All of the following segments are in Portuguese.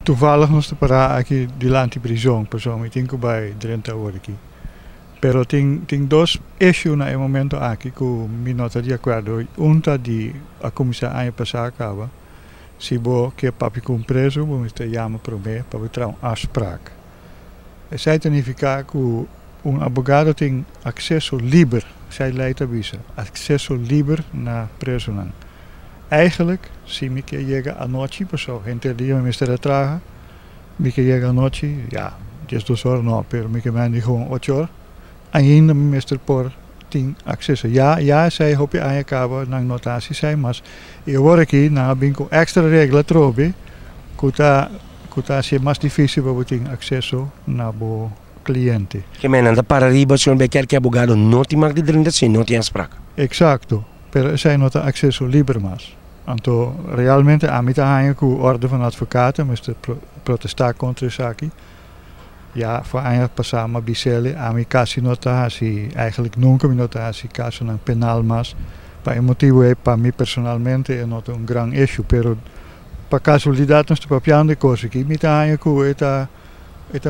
Toevallig nos te parar aqui diante da prisão, pessoal, eu tenho bij 30 horas aqui. Pero tem dois issues no momento aqui que me nota de acordo. Tá de a comissão ano passado acaba. Se bo que papi com preso, vamos te chama para mim para ter afspraak. Isso significa que advogado tem acesso livre, zij leidt avisa, acesso livre na preso. Eigenlijk, se me que chega à noite, pessoal, entre dia me está traga, me que chega à noite, ja, 2 horas não, pero me que mande gewoon 8 horas, ainda me está por tem acesso. Ja, zij hoop je aan je kabel naar notatie zijn, mas eu word aqui na binco extra regla trobe, kuta se mais difícil para ter acesso na bo cliente. Que menanda para riba, senhor Becker, que advogado não tem mais de 30 sim, não tem afspraak. Exacto, pero zij nota acesso livre mas. Anto realmente a mim tá com orde van advocaten, mas protestar contra isso aqui. Ja, voor een passar maar bicele, a mim casi notatie, eigenlijk nunca me notatie caso na penal mas, pa el motivo é para mim personalmente é not um gran issue, pero pa casualidade nós papiando coisa aqui, me tá com é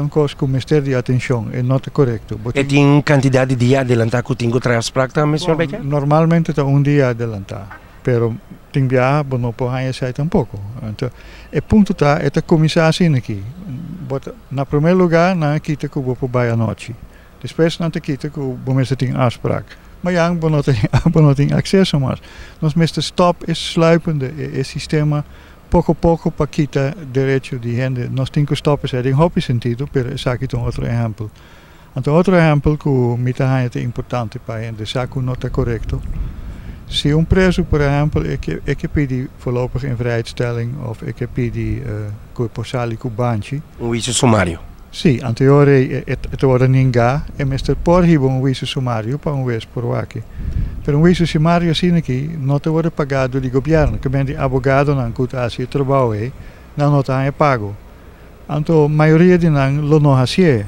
coisa com mistério de atenção, é not correto. E tem quantidade de dia adelantar que tenho três afspraak também, senhor Becker? Normalmente tá dia adelantar, pero tem via não pode sair tampouco. Então, o ponto tá é a comissão aqui. Na primeiro lugar, na kita que vou para a noite. Depois, na kita que vou mesmo ter afspraak. Maar ja, não tem acesso mais. Nós mesmo stop é sluipende, é sistema pouco a pouco para kita direito de gente. Nós temos que stop é em hobby sentido, pero esse aqui é outro exemplo. Então, outro exemplo que me tá é importante para a gente, saco não está correto. Se preso, por exemplo, é que pede voorlopig in vrijstelling of é que pede posali kubanchi. Juízo sumário. Sim, anteriore het worden ninguém, e mestre por hibo juízo sumário para vez por aqui. Pero juízo sumário assim aqui não te wordt pagado do governo, que bem de advogado não custa assim trabalho, não está pago. Então, a maioria de não lo não hace.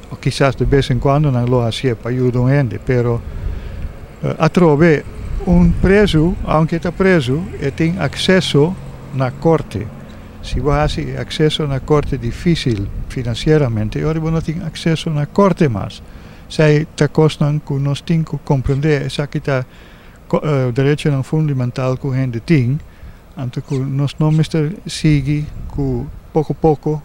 Ou quizás de vez em quando não lo hace para ajudar a gente, pero a trove preso, aunque está preso, tem acesso na corte. Se você tem acesso na corte difícil financeiramente, agora você não tem acesso na corte mais. Zij te kosten que nós temos que compreender, essa que está direito fundamental que a gente tem, então que nós não seguir que pouco a pouco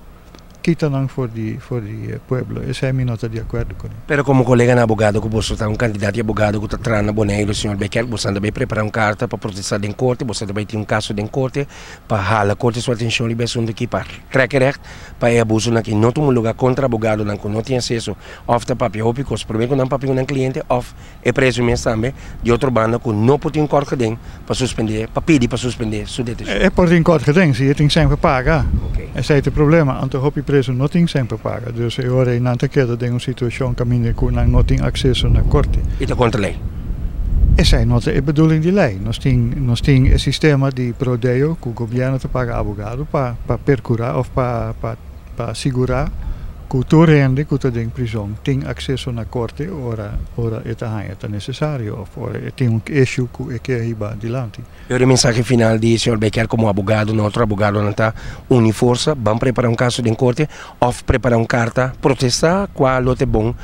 quitam for the pueblo. Essa é a minha nota de acordo com ele. Pero como colega na abogado, que você está candidato a abogado que está trazendo na Bonaire, senhor Becker, você também prepara carta para protestar em corte, você também tem caso em corte, para jalar a corte sua atenção e beção aqui para trekker para abuso aqui. Não tem lugar contra abogado, não tem acesso, of de papel, ou porque primeiro não papel com cliente, of é preso mesmo também, de outra banda que não pode ter corte para suspender, para pedir para suspender sua detenção. É por ter corte se tem sempre pagar. Esse é o problema, então o preso não tem sempre paga. Dus agora em nanta queda tem uma situação que não tem acesso na corte. E está contra a lei? Essa é a bedoeling de lei. Nós temos um sistema de prodeo que o governo te paga advogado para percurar ou para segurar que o rende que está em prisão tem acesso na corte, ora é necessário, ou tem um issue que é riba adiante. E a mensagem final de senhor Becker como advogado, não outro advogado não está une força, vamos preparar caso de corte, ou preparar carta, protestar, qual é bom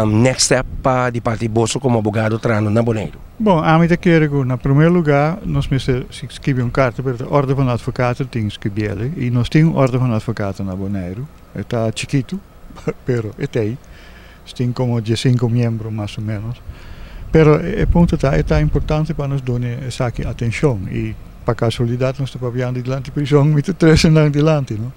next step para de parte bolso como advogado trano na Bonaire. Bom, a mim quero que, na primeiro lugar, nós escrevemos carta para a ordem van advocaten, tem escrever, e nós temos ordem van advocaten na Bonaire. Está chiquito, pero tem como 15 membros mais ou menos. Pero o ponto está importante para nós dar essa atenção e para casualidade nós estamos trabalhando diante da prisão, muito três anos diante, não?